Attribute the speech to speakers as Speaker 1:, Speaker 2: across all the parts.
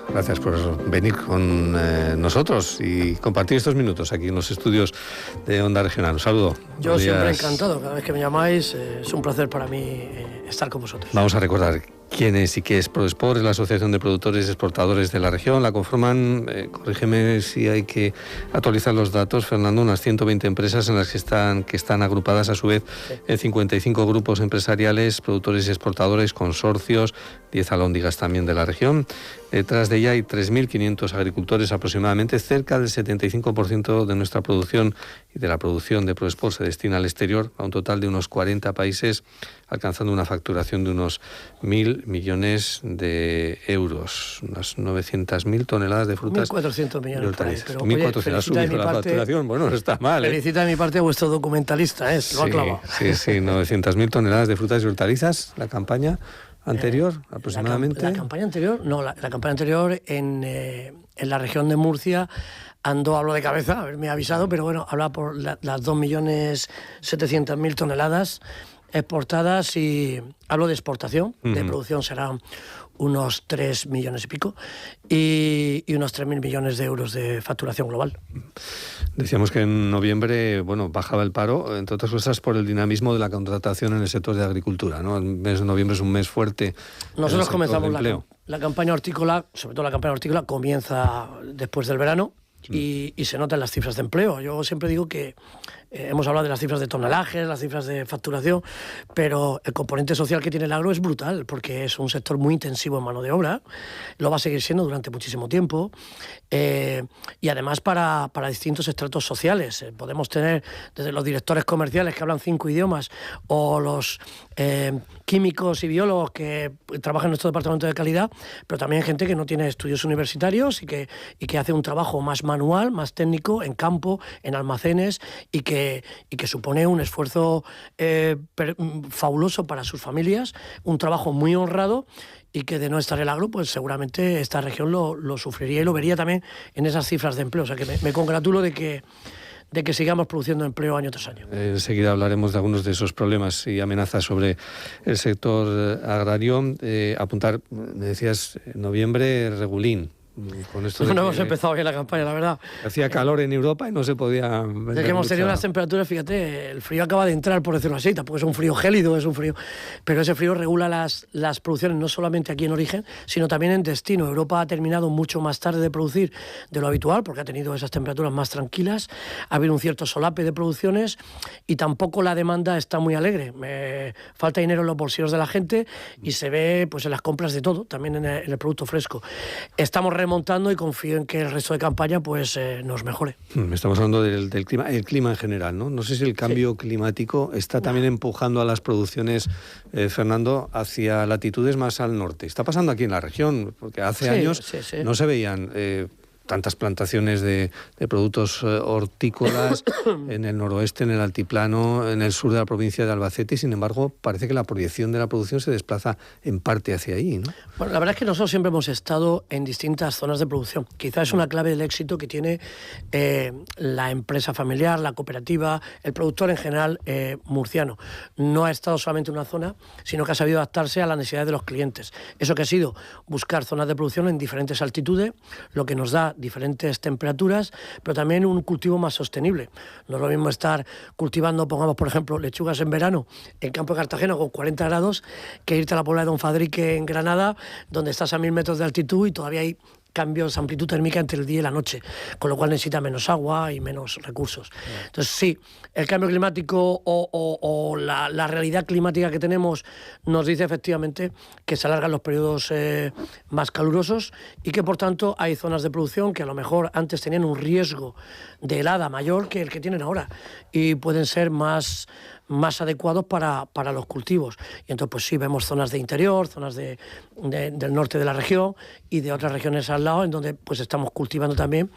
Speaker 1: Gracias por venir con nosotros y compartir estos minutos aquí en los estudios de Onda Regional. Un saludo.
Speaker 2: Yo siempre encantado, cada vez que me llamáis, es un placer para mí estar con vosotros.
Speaker 1: Vamos a recordar quién es y qué es ProExport, es la Asociación de Productores y Exportadores de la región. La conforman, corrígeme si hay que actualizar los datos, Fernando, unas 120 empresas en las que están agrupadas a su vez en 55 grupos empresariales, productores y exportadores, consorcios, 10 alhóndigas también de la región. Detrás de ella hay 3.500 agricultores aproximadamente. Cerca del 75% de nuestra producción y de la producción de ProExport se destina al exterior, a un total de unos 40 países, alcanzando una facturación de unos 1.000 millones de euros, unas 900.000 toneladas de frutas.
Speaker 2: 1.400 millones
Speaker 1: de hortalizas.
Speaker 2: Pero,
Speaker 1: 1.400 ha subido la facturación. Bueno, no está mal.
Speaker 2: Felicita de mi parte a vuestro documentalista, lo ha clavado.
Speaker 1: Sí, 900.000 toneladas de frutas y hortalizas, la campaña anterior, aproximadamente.
Speaker 2: La campaña anterior, no, la campaña anterior en la región de Murcia hablo de cabeza, haberme avisado, pero bueno, habla por las 2.700.000 toneladas exportadas y hablo de exportación, de producción serán unos 3 millones y pico y unos 3.000 millones de euros de facturación global.
Speaker 1: Decíamos que en noviembre, bajaba el paro, entre otras cosas por el dinamismo de la contratación en el sector de agricultura, ¿no? El mes de noviembre es un mes fuerte.
Speaker 2: Nosotros comenzamos la campaña hortícola, sobre todo la campaña hortícola comienza después del verano y se notan las cifras de empleo. Yo siempre digo que hemos hablado de las cifras de tonelajes, las cifras de facturación, pero el componente social que tiene el agro es brutal, porque es un sector muy intensivo en mano de obra, lo va a seguir siendo durante muchísimo tiempo, y además para distintos estratos sociales. Podemos tener desde los directores comerciales que hablan 5 idiomas, o los químicos y biólogos que trabajan en nuestro departamento de calidad, pero también gente que no tiene estudios universitarios y que hace un trabajo más manual, más técnico, en campo, en almacenes, y que supone un esfuerzo fabuloso para sus familias, un trabajo muy honrado, y que de no estar el agro, pues seguramente esta región lo sufriría y lo vería también en esas cifras de empleo. O sea que me congratulo de que sigamos produciendo empleo año tras año.
Speaker 1: Enseguida hablaremos de algunos de esos problemas y amenazas sobre el sector agrario. Apuntar, me decías, noviembre, regulín. Con esto
Speaker 2: no hemos empezado bien la campaña, la verdad.
Speaker 1: Hacía calor en Europa y no se podía vender.
Speaker 2: Es que hemos tenido unas temperaturas, fíjate, el frío acaba de entrar, por decirlo así, tampoco es un frío gélido, es un frío, pero ese frío regula las producciones, no solamente aquí en origen, sino también en destino. Europa ha terminado mucho más tarde de producir de lo habitual, porque ha tenido esas temperaturas más tranquilas, ha habido un cierto solape de producciones y tampoco la demanda está muy alegre. Falta dinero en los bolsillos de la gente y se ve pues en las compras de todo, también en el producto fresco. Estamos remontando y confío en que el resto de campaña pues nos mejore.
Speaker 1: Estamos hablando del clima, el clima en general, ¿no? No sé si el cambio climático está también empujando a las producciones, Fernando, hacia latitudes más al norte. Está pasando aquí en la región, porque hace años no se veían tantas plantaciones de productos hortícolas en el noroeste, en el altiplano, en el sur de la provincia de Albacete, y sin embargo parece que la proyección de la producción se desplaza en parte hacia ahí, ¿no?
Speaker 2: Bueno, la verdad es que nosotros siempre hemos estado en distintas zonas de producción. Quizás es una clave del éxito que tiene la empresa familiar, la cooperativa, el productor en general murciano. No ha estado solamente en una zona, sino que ha sabido adaptarse a las necesidades de los clientes. Eso que ha sido buscar zonas de producción en diferentes altitudes, lo que nos da diferentes temperaturas, pero también un cultivo más sostenible. No es lo mismo estar cultivando, pongamos por ejemplo, lechugas en verano en Campo de Cartagena con 40 grados que irte a la Puebla de Don Fadrique en Granada, donde estás a 1.000 metros de altitud y todavía hay cambios de amplitud térmica entre el día y la noche, con lo cual necesita menos agua y menos recursos. Entonces sí, el cambio climático o la realidad climática que tenemos nos dice efectivamente que se alargan los periodos más calurosos y que por tanto hay zonas de producción que a lo mejor antes tenían un riesgo de helada mayor que el que tienen ahora y pueden ser más adecuados para los cultivos. Y entonces pues sí, vemos zonas de interior, zonas del norte de la región y de otras regiones al lado en donde pues estamos cultivando también,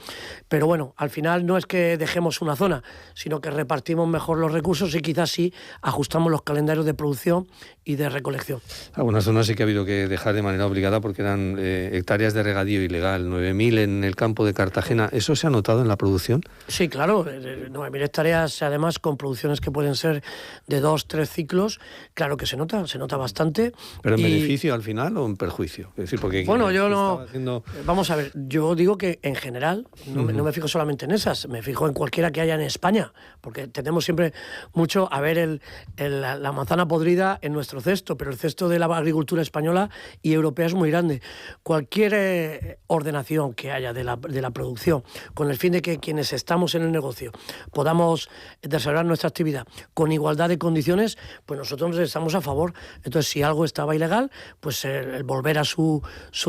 Speaker 2: pero bueno, al final no es que dejemos una zona, sino que repartimos mejor los recursos y quizás sí ajustamos los calendarios de producción y de recolección.
Speaker 1: Algunas zonas sí que ha habido que dejar de manera obligada porque eran hectáreas de regadío ilegal, 9.000 en el campo de Cartagena. ¿Eso se ha notado en la producción?
Speaker 2: Sí, claro, 9.000 hectáreas además con producciones que pueden ser de 2-3 ciclos, claro que se nota bastante.
Speaker 1: ¿Pero en beneficio al final o en perjuicio? Es decir, porque
Speaker 2: bueno, yo no... Vamos a ver, yo digo que en general, no me fijo solamente en esas, me fijo en cualquiera que haya en España, porque tenemos siempre mucho a ver la manzana podrida en nuestro cesto, pero el cesto de la agricultura española y europea es muy grande. Cualquier ordenación que haya de la producción, con el fin de que quienes estamos en el negocio podamos desarrollar nuestra actividad con igualdad de condiciones, pues nosotros estamos a favor. Entonces, si algo estaba ilegal, pues el volver a su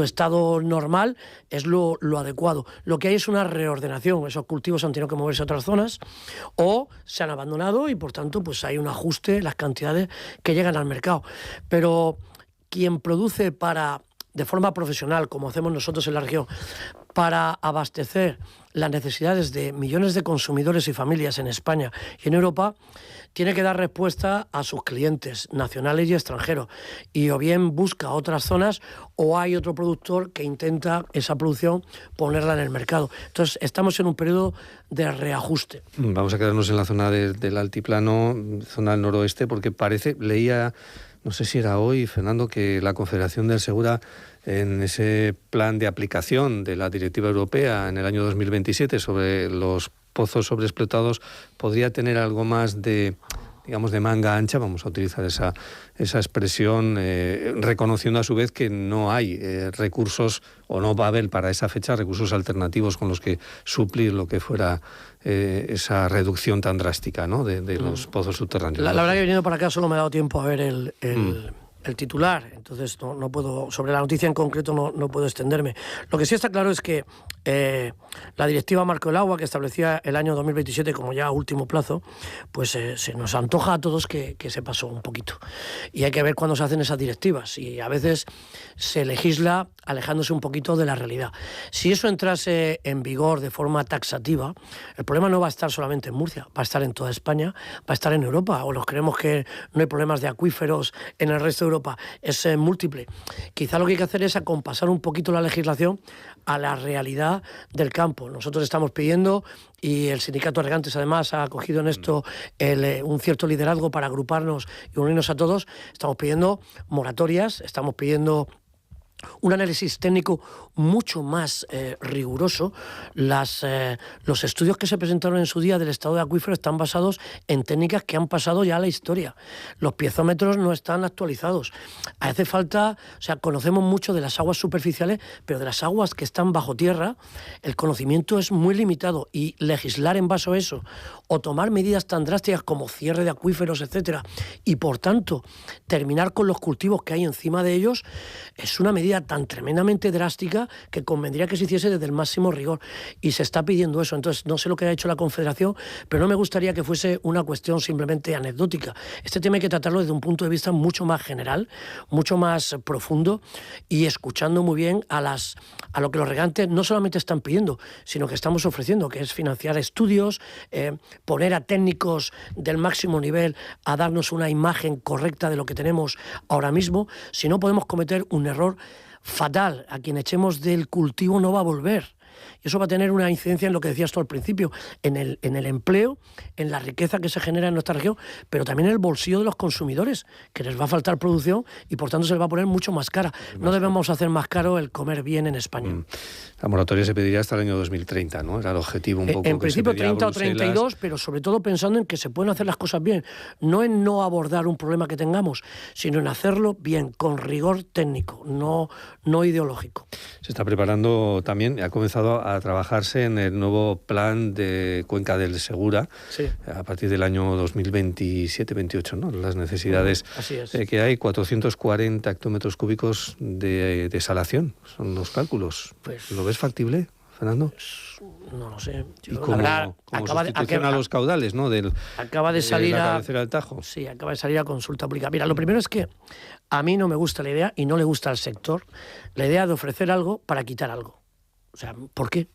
Speaker 2: estado normal es lo adecuado. Lo que hay es una reordenación. Esos cultivos han tenido que moverse a otras zonas o se han abandonado y, por tanto, pues hay un ajuste en las cantidades que llegan al mercado. Pero quien produce de forma profesional, como hacemos nosotros en la región, para abastecer las necesidades de millones de consumidores y familias en España y en Europa, tiene que dar respuesta a sus clientes nacionales y extranjeros, y o bien busca otras zonas o hay otro productor que intenta esa producción ponerla en el mercado. Entonces estamos en un periodo de reajuste.
Speaker 1: Vamos a quedarnos en la zona del altiplano, zona del noroeste, porque leía, no sé si era hoy, Fernando, que la Confederación del Segura, en ese plan de aplicación de la Directiva Europea en el año 2027 sobre los pozos sobreexplotados, podría tener algo más de manga ancha, vamos a utilizar esa expresión, reconociendo a su vez que no hay recursos, o no va a haber para esa fecha recursos alternativos con los que suplir lo que fuera esa reducción tan drástica, ¿no?, de los pozos subterráneos.
Speaker 2: La verdad que viniendo para acá solo me ha dado tiempo a ver el titular, entonces no puedo, sobre la noticia en concreto no puedo extenderme. Lo que sí está claro es que la Directiva Marco del Agua, que establecía el año 2027 como ya último plazo, pues se nos antoja a todos que se pasó un poquito. Y hay que ver cuándo se hacen esas directivas, y a veces se legisla alejándose un poquito de la realidad. Si eso entrase en vigor de forma taxativa, el problema no va a estar solamente en Murcia, va a estar en toda España, va a estar en Europa, o nos creemos que no hay problemas de acuíferos en el resto de Europa, es múltiple. Quizá lo que hay que hacer es acompasar un poquito la legislación a la realidad del campo. Nosotros estamos pidiendo, y el sindicato de regantes además ha acogido en esto un cierto liderazgo para agruparnos y unirnos a todos, estamos pidiendo moratorias, estamos pidiendo un análisis técnico mucho más riguroso. Los estudios que se presentaron en su día del estado de acuífero están basados en técnicas que han pasado ya a la historia. Los piezómetros no están actualizados. Hace falta, conocemos mucho de las aguas superficiales, pero de las aguas que están bajo tierra, el conocimiento es muy limitado, y legislar en base a eso, o tomar medidas tan drásticas como cierre de acuíferos, etcétera, y por tanto terminar con los cultivos que hay encima de ellos, es una medida tan tremendamente drástica que convendría que se hiciese desde el máximo rigor, y se está pidiendo eso. Entonces, no sé lo que ha hecho la Confederación, pero no me gustaría que fuese una cuestión simplemente anecdótica. Este tema hay que tratarlo desde un punto de vista mucho más general, mucho más profundo, y escuchando muy bien a lo que los regantes no solamente están pidiendo, sino que estamos ofreciendo, que es financiar estudios, poner a técnicos del máximo nivel a darnos una imagen correcta de lo que tenemos ahora mismo. Si no, podemos cometer un error fatal. A quien echemos del cultivo no va a volver. Y eso va a tener una incidencia en lo que decías tú al principio, en el empleo, en la riqueza que se genera en nuestra región, pero también en el bolsillo de los consumidores, que les va a faltar producción y por tanto se les va a poner mucho más cara. No debemos hacer más caro el comer bien en España.
Speaker 1: La moratoria se pediría hasta el año 2030, ¿no? Era el objetivo un poco.
Speaker 2: En principio 30 o 32, pero sobre todo pensando en que se pueden hacer las cosas bien, no en no abordar un problema que tengamos, sino en hacerlo bien, con rigor técnico, no ideológico.
Speaker 1: Se está preparando también, ha comenzado a trabajarse en el nuevo plan de Cuenca del Segura, sí, a partir del año 2027-28, ¿no? Las necesidades que hay, 440 hectómetros cúbicos de desalación, son los cálculos.
Speaker 2: Pues,
Speaker 1: ¿lo ves factible, Fernando?
Speaker 2: No lo sé.
Speaker 1: Y como sustitución a los caudales, ¿no?
Speaker 2: Acaba de salir
Speaker 1: la cabecera del Tajo.
Speaker 2: Sí, acaba de salir a consulta pública. Mira, lo primero es que a mí no me gusta la idea, y no le gusta al sector, la idea de ofrecer algo para quitar algo. O sea, ¿por qué?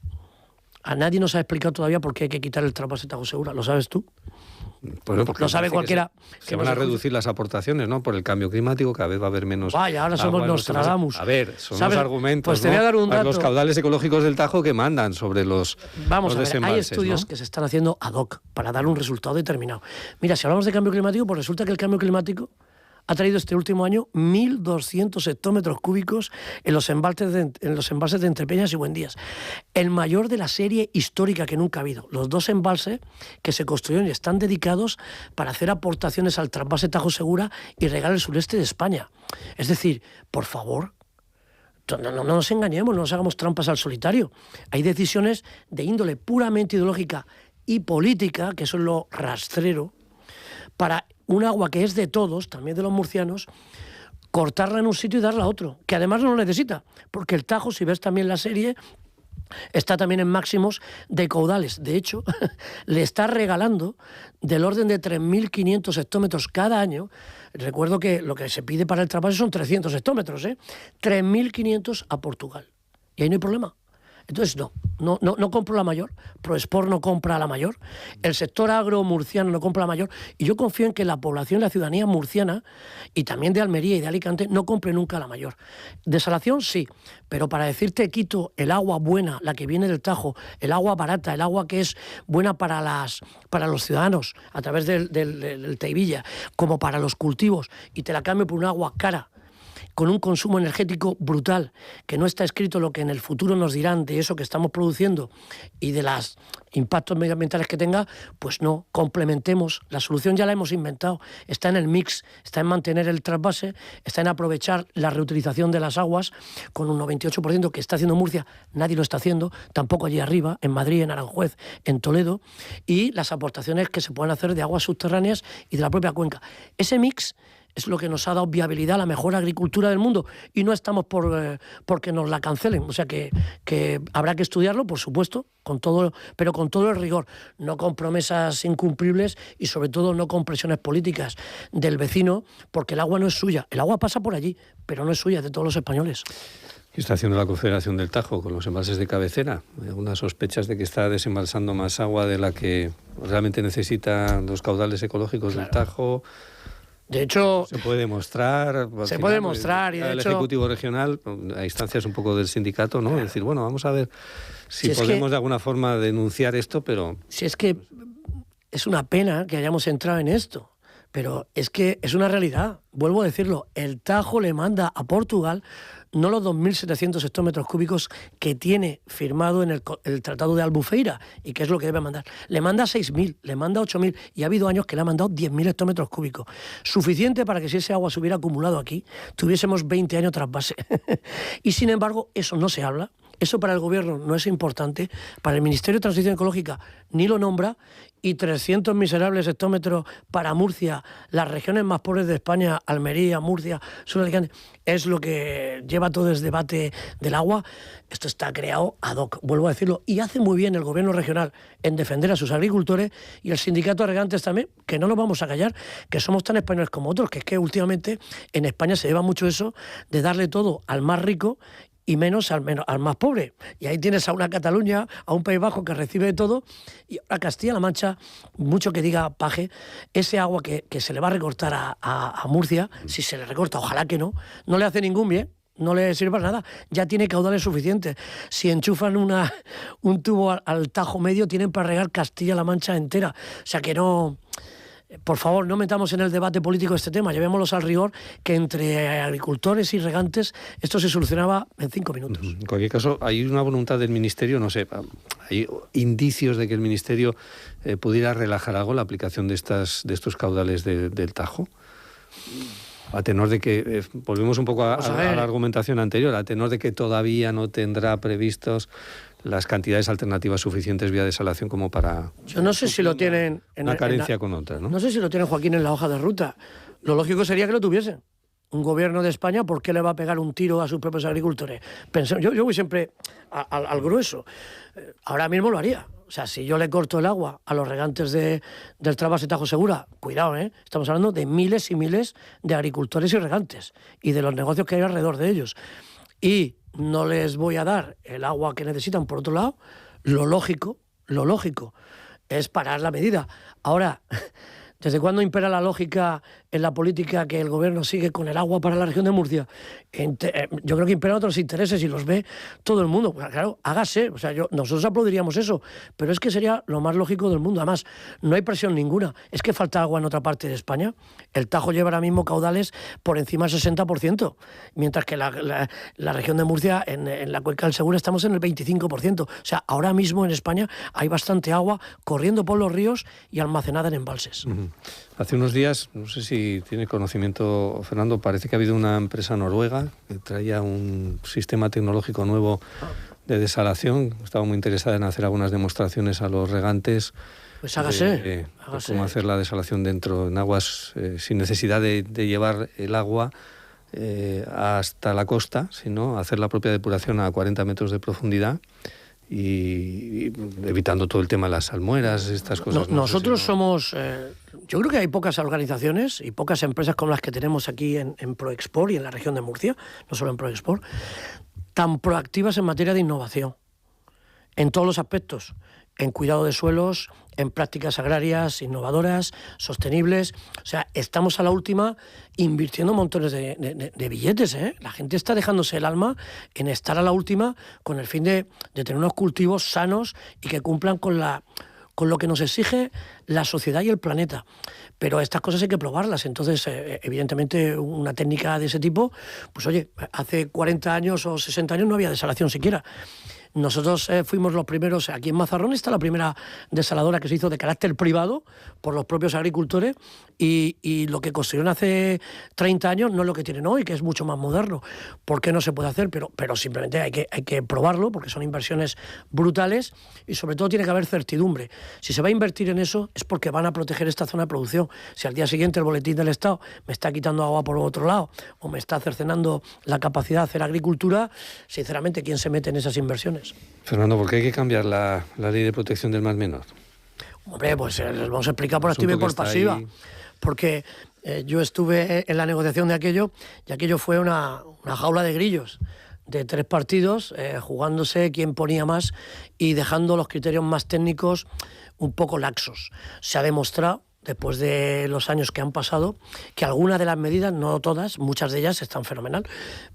Speaker 2: A nadie nos ha explicado todavía por qué hay que quitar el trasvase Tajo Segura. ¿Lo sabes tú?
Speaker 1: Bueno, porque
Speaker 2: lo sabe cualquiera.
Speaker 1: Se van a reducir las aportaciones, ¿no? Por el cambio climático, cada vez va a haber menos.
Speaker 2: Vaya, ahora somos Nostradamus.
Speaker 1: A ver, son los argumentos.
Speaker 2: Pues te voy a dar un dato.
Speaker 1: Los caudales ecológicos del Tajo que mandan sobre los desembalses.
Speaker 2: Hay estudios, ¿no?, que se están haciendo ad hoc para dar un resultado determinado. Mira, si hablamos de cambio climático, pues resulta que el cambio climático ha traído este último año 1.200 hectómetros cúbicos en los embalses de Entrepeñas y Buendías. El mayor de la serie histórica que nunca ha habido. Los 2 embalses que se construyeron y están dedicados para hacer aportaciones al trasvase Tajo Segura y regar el sureste de España. Es decir, por favor, no nos engañemos, no nos hagamos trampas al solitario. Hay decisiones de índole puramente ideológica y política, que eso es lo rastrero, para un agua que es de todos, también de los murcianos, cortarla en un sitio y darla a otro, que además no lo necesita, porque el Tajo, si ves también la serie, está también en máximos de caudales. De hecho, le está regalando del orden de 3.500 hectómetros cada año. Recuerdo que lo que se pide para el trasvase son 300 hectómetros, 3.500 a Portugal. Y ahí no hay problema. Entonces, no compro la mayor, Proesport no compra la mayor, el sector agro murciano no compra la mayor, y yo confío en que la población, la ciudadanía murciana, y también de Almería y de Alicante, no compre nunca la mayor. Desalación, sí, pero para decirte quito el agua buena, la que viene del Tajo, el agua barata, el agua que es buena para los ciudadanos, a través del Teivilla, como para los cultivos, y te la cambio por un agua cara, con un consumo energético brutal, que no está escrito lo que en el futuro nos dirán de eso que estamos produciendo y de los impactos medioambientales que tenga, pues no, complementemos. La solución ya la hemos inventado, está en el mix, está en mantener el trasvase, está en aprovechar la reutilización de las aguas, con un 98% que está haciendo Murcia, nadie lo está haciendo, tampoco allí arriba, en Madrid, en Aranjuez, en Toledo, y las aportaciones que se pueden hacer de aguas subterráneas y de la propia cuenca. Ese mix es lo que nos ha dado viabilidad a la mejor agricultura del mundo, y no estamos porque nos la cancelen. O sea que habrá que estudiarlo, por supuesto, pero con todo el rigor, no con promesas incumplibles y sobre todo no con presiones políticas del vecino, porque el agua no es suya. El agua pasa por allí, pero no es suya, es de todos los españoles.
Speaker 1: ¿Qué está haciendo la Confederación del Tajo con los embalses de cabecera? ¿Hay algunas sospechas de que está desembalsando más agua de la que realmente necesitan los caudales ecológicos del Tajo?
Speaker 2: De hecho,
Speaker 1: se puede demostrar.
Speaker 2: Se puede demostrar, y de
Speaker 1: el
Speaker 2: hecho,
Speaker 1: Ejecutivo Regional, a instancias un poco del sindicato, ¿no? Decir, bueno, vamos a ver si podemos de alguna forma denunciar esto, pero.
Speaker 2: Si es que es una pena que hayamos entrado en esto, pero es que es una realidad. Vuelvo a decirlo, el Tajo le manda a Portugal no los 2.700 hectómetros cúbicos que tiene firmado en el Tratado de Albufeira, y que es lo que debe mandar. Le manda 6.000, le manda 8.000, y ha habido años que le ha mandado 10.000 hectómetros cúbicos. Suficiente para que, si ese agua se hubiera acumulado aquí, tuviésemos 20 años tras base. Y sin embargo, eso no se habla. Eso para el gobierno no es importante, para el Ministerio de Transición Ecológica ni lo nombra, y 300 miserables hectómetros para Murcia, las regiones más pobres de España, Almería, Murcia, Sur de Alicante, es lo que lleva todo el debate del agua. Esto está creado ad hoc, vuelvo a decirlo, y hace muy bien el gobierno regional en defender a sus agricultores, y el sindicato de regantes también, que no nos vamos a callar, que somos tan españoles como otros, que es que últimamente en España se lleva mucho eso de darle todo al más rico y menos al más pobre. Y ahí tienes a una Cataluña, a un País Bajo que recibe de todo, y a Castilla-La Mancha, mucho que diga Paje, ese agua que se le va a recortar a Murcia, si se le recorta, ojalá que no le hace ningún bien, no le sirve para nada, ya tiene caudales suficientes. Si enchufan un tubo al Tajo medio, tienen para regar Castilla-La Mancha entera. O sea que no. Por favor, no metamos en el debate político este tema, llevémoslos al rigor, que entre agricultores y regantes esto se solucionaba en 5 minutos.
Speaker 1: En cualquier caso, hay una voluntad del Ministerio, no sé, hay indicios de que el Ministerio pudiera relajar algo la aplicación de estos caudales del Tajo. A tenor de que, volvemos un poco a la argumentación anterior, a tenor de que todavía no tendrá previstos las cantidades alternativas suficientes vía desalación como para.
Speaker 2: Yo no sé si lo tienen.
Speaker 1: Una carencia con otra, ¿no?
Speaker 2: No sé si lo tienen, Joaquín, en la hoja de ruta. Lo lógico sería que lo tuviesen. Un gobierno de España, ¿por qué le va a pegar un tiro a sus propios agricultores? Yo voy siempre al grueso. Ahora mismo lo haría. O sea, si yo le corto el agua a los regantes del trasvase Tajo Segura, cuidado, estamos hablando de miles y miles de agricultores y regantes, y de los negocios que hay alrededor de ellos. Y no les voy a dar el agua que necesitan por otro lado, lo lógico es parar la medida. Ahora, ¿desde cuándo impera la lógica en la política que el gobierno sigue con el agua para la región de Murcia? Yo creo que imperan otros intereses y los ve todo el mundo. Claro, hágase. O sea, nosotros aplaudiríamos eso, pero es que sería lo más lógico del mundo. Además, no hay presión ninguna. Es que falta agua en otra parte de España. El Tajo lleva ahora mismo caudales por encima del 60%, mientras que la región de Murcia, en la cuenca del Segura, estamos en el 25%. O sea, ahora mismo en España hay bastante agua corriendo por los ríos y almacenada en embalses.
Speaker 1: Uh-huh. Hace unos días, no sé si tiene conocimiento, Fernando, parece que ha habido una empresa noruega que traía un sistema tecnológico nuevo de desalación. Estaba muy interesada en hacer algunas demostraciones a los regantes.
Speaker 2: Pues hágase.
Speaker 1: De cómo hacer la desalación dentro, en aguas, sin necesidad de llevar el agua hasta la costa, sino hacer la propia depuración a 40 metros de profundidad. Y evitando todo el tema de las salmueras, estas cosas.
Speaker 2: Nosotros somos... yo creo que hay pocas organizaciones y pocas empresas como las que tenemos aquí en Proexport y en la región de Murcia, no solo en Proexport, tan proactivas en materia de innovación, en todos los aspectos, en cuidado de suelos, en prácticas agrarias innovadoras, sostenibles. O sea, estamos a la última invirtiendo montones de billetes, ¿eh? La gente está dejándose el alma en estar a la última con el fin de tener unos cultivos sanos y que cumplan con lo que nos exige la sociedad y el planeta. Pero estas cosas hay que probarlas. Entonces, evidentemente, una técnica de ese tipo, pues oye, hace 40 años o 60 años no había desalación siquiera. Nosotros fuimos los primeros, aquí en Mazarrón está la primera desaladora que se hizo de carácter privado por los propios agricultores y lo que construyeron hace 30 años no es lo que tienen hoy, que es mucho más moderno. ¿Por qué no se puede hacer? Pero simplemente hay que probarlo porque son inversiones brutales y sobre todo tiene que haber certidumbre. Si se va a invertir en eso es porque van a proteger esta zona de producción. Si al día siguiente el boletín del Estado me está quitando agua por otro lado o me está cercenando la capacidad de hacer agricultura, sinceramente, ¿quién se mete en esas inversiones?
Speaker 1: Fernando, ¿por qué hay que cambiar la ley de protección del mar menor?
Speaker 2: Hombre, pues les vamos a explicar por activa y por pasiva. Ahí. Porque yo estuve en la negociación de aquello y aquello fue una jaula de grillos de 3 partidos jugándose quién ponía más y dejando los criterios más técnicos un poco laxos. Se ha demostrado, después de los años que han pasado, que algunas de las medidas, no todas, muchas de ellas están fenomenal,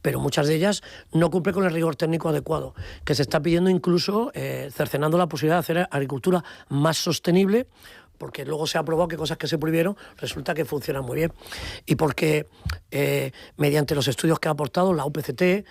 Speaker 2: pero muchas de ellas no cumplen con el rigor técnico adecuado, que se está pidiendo incluso cercenando la posibilidad de hacer agricultura más sostenible, porque luego se ha probado que cosas que se prohibieron resulta que funcionan muy bien. Y porque mediante los estudios que ha aportado la UPCT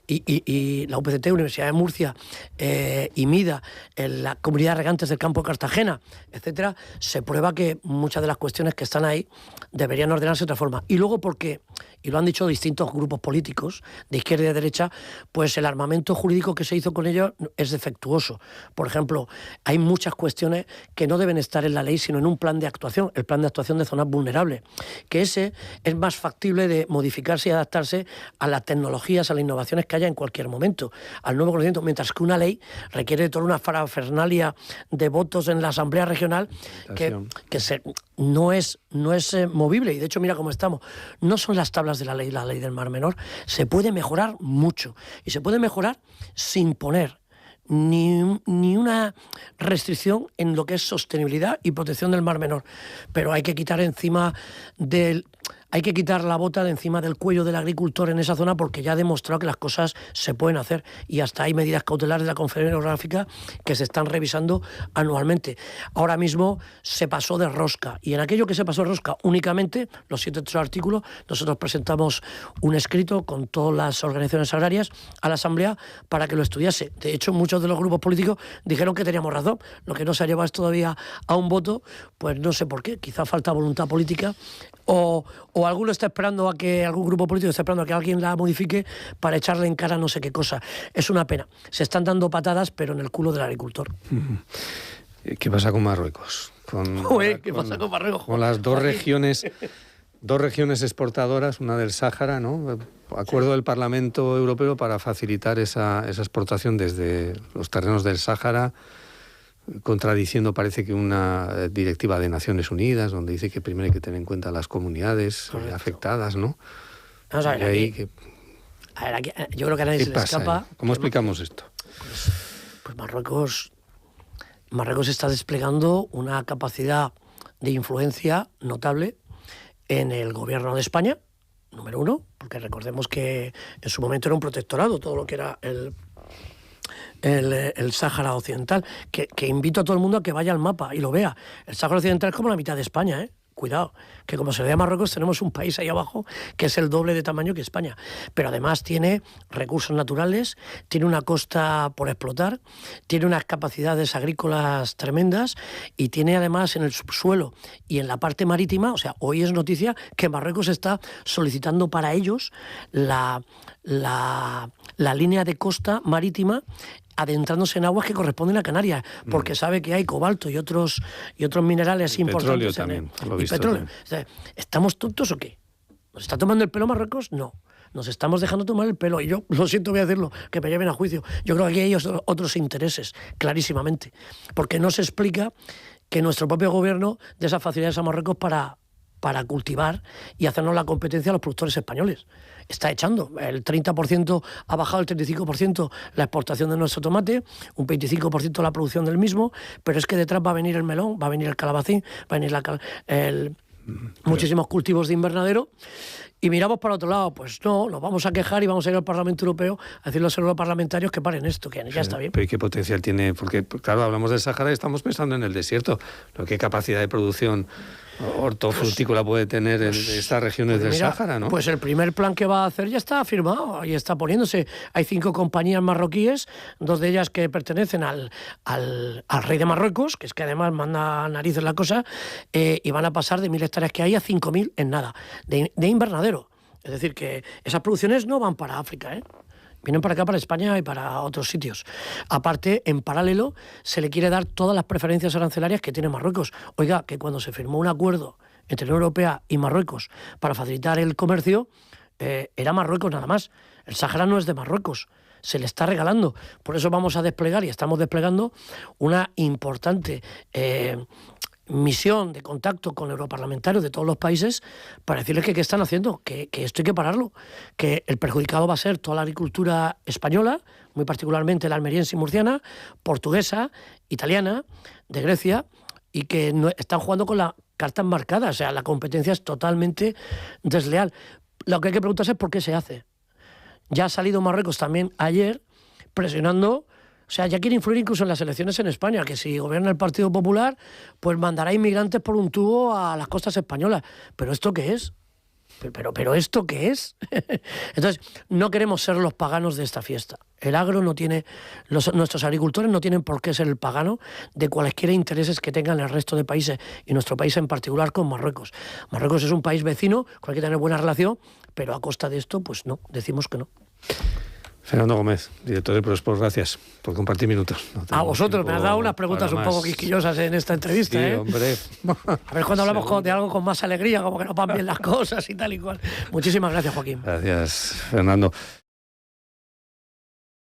Speaker 2: y la UPCT, Universidad de Murcia y MIDA, la Comunidad de Regantes del Campo de Cartagena, etcétera, se prueba que muchas de las cuestiones que están ahí deberían ordenarse de otra forma. Y luego porque, y lo han dicho distintos grupos políticos, de izquierda y de derecha, pues el armamento jurídico que se hizo con ellos es defectuoso. Por ejemplo, hay muchas cuestiones que no deben estar en la ley, sino en un plan de actuación, el plan de actuación de zonas vulnerables, que ese es más factible de modificarse y adaptarse a las tecnologías, a las innovaciones que haya en cualquier momento, al nuevo conocimiento, mientras que una ley requiere toda una parafernalia de votos en la Asamblea Regional que no es movible. Y de hecho, mira cómo estamos. No son las tablas de la ley del Mar Menor. Se puede mejorar mucho. Y se puede mejorar sin poner ni una restricción en lo que es sostenibilidad y protección del Mar Menor. Pero hay que quitar hay que quitar la bota de encima del cuello del agricultor en esa zona porque ya ha demostrado que las cosas se pueden hacer y hasta hay medidas cautelares de la Conferencia Orográfica que se están revisando anualmente. Ahora mismo se pasó de rosca y en aquello que se pasó de rosca únicamente, los 7 artículos, nosotros presentamos un escrito con todas las organizaciones agrarias a la Asamblea para que lo estudiase. De hecho, muchos de los grupos políticos dijeron que teníamos razón. Lo que no se ha llevado es todavía a un voto, pues no sé por qué, quizá falta voluntad política o alguno está esperando a que algún grupo político está esperando a que alguien la modifique para echarle en cara no sé qué cosa. Es una pena. Se están dando patadas, pero en el culo del agricultor.
Speaker 1: ¿Qué pasa con Marruecos?
Speaker 2: ¿Qué pasa con Marruecos?
Speaker 1: Con las dos regiones exportadoras, una del Sáhara, ¿no? Acuerdo del Parlamento Europeo para facilitar esa exportación desde los terrenos del Sáhara, contradiciendo parece que una directiva de Naciones Unidas donde dice que primero hay que tener en cuenta las comunidades afectadas, ¿no?
Speaker 2: Vamos a ver, aquí, yo creo que a nadie se le escapa.
Speaker 1: ¿Cómo explicamos esto?
Speaker 2: Pues Marruecos está desplegando una capacidad de influencia notable en el gobierno de España, número uno, porque recordemos que en su momento era un protectorado, todo lo que era el Sáhara Occidental, que invito a todo el mundo a que vaya al mapa y lo vea. El Sáhara Occidental es como la mitad de España, ¿eh? Cuidado, que como se ve a Marruecos tenemos un país ahí abajo que es el doble de tamaño que España, pero además tiene recursos naturales, tiene una costa por explotar, tiene unas capacidades agrícolas tremendas y tiene además en el subsuelo y en la parte marítima, o sea, hoy es noticia que Marruecos está solicitando para ellos la línea de costa marítima adentrándose en aguas que corresponden a Canarias, porque sabe que hay cobalto y otros minerales importantes.
Speaker 1: Petróleo también.
Speaker 2: Y petróleo. O sea, ¿estamos tontos o qué? ¿Nos está tomando el pelo Marruecos? No. Nos estamos dejando tomar el pelo. Y yo, lo siento, voy a decirlo, que me lleven a juicio. Yo creo que aquí hay otros intereses, clarísimamente. Porque no se explica que nuestro propio gobierno dé esas facilidades a Marruecos para cultivar y hacernos la competencia a los productores españoles. Está echando. El 30% ha bajado, el 35% la exportación de nuestro tomate, un 25% la producción del mismo, pero es que detrás va a venir el melón, va a venir el calabacín, va a venir muchísimos cultivos de invernadero. Y miramos para otro lado, pues no, nos vamos a quejar y vamos a ir al Parlamento Europeo a decirle a los europarlamentarios que paren esto, que ya está bien.
Speaker 1: Pero ¿y qué potencial tiene? Porque, claro, hablamos del Sáhara y estamos pensando en el desierto. ¿Qué capacidad de producción hortofrutícola puede tener estas regiones del Sáhara, no?
Speaker 2: Pues el primer plan que va a hacer ya está firmado y está poniéndose. Hay 5 compañías marroquíes, 2 de ellas que pertenecen al rey de Marruecos, que es que además manda narices la cosa, y van a pasar de 1.000 hectáreas que hay a 5.000 en nada, de invernadero. Es decir, que esas producciones no van para África, vienen para acá, para España y para otros sitios. Aparte, en paralelo, se le quiere dar todas las preferencias arancelarias que tiene Marruecos. Oiga, que cuando se firmó un acuerdo entre la Unión Europea y Marruecos para facilitar el comercio, era Marruecos nada más. El Sáhara no es de Marruecos, se le está regalando. Por eso vamos a desplegar y estamos desplegando una importante misión de contacto con europarlamentarios de todos los países para decirles que qué están haciendo, que esto hay que pararlo, que el perjudicado va a ser toda la agricultura española, muy particularmente la almeriense y murciana, portuguesa, italiana, de Grecia, y que no, están jugando con la carta enmarcada, o sea, la competencia es totalmente desleal. Lo que hay que preguntarse es por qué se hace. Ya ha salido Marruecos también ayer presionando. O sea, ya quiere influir incluso en las elecciones en España, que si gobierna el Partido Popular, pues mandará inmigrantes por un tubo a las costas españolas. ¿Pero esto qué es? ¿Pero esto qué es? Entonces, no queremos ser los paganos de esta fiesta. El agro no tiene... Nuestros agricultores no tienen por qué ser el pagano de cualesquiera intereses que tengan el resto de países, y nuestro país en particular con Marruecos. Marruecos es un país vecino, con el que hay que tener buena relación, pero a costa de esto, pues no, decimos que no.
Speaker 1: Fernando Gómez, director de ProSport, gracias por compartir minutos.
Speaker 2: A vosotros, me has dado unas preguntas un poco quisquillosas en esta entrevista.
Speaker 1: Sí, hombre.
Speaker 2: A ver cuando hablamos de algo con más alegría, como que nos van bien las cosas y tal y cual. Muchísimas gracias, Joaquín.
Speaker 1: Gracias, Fernando.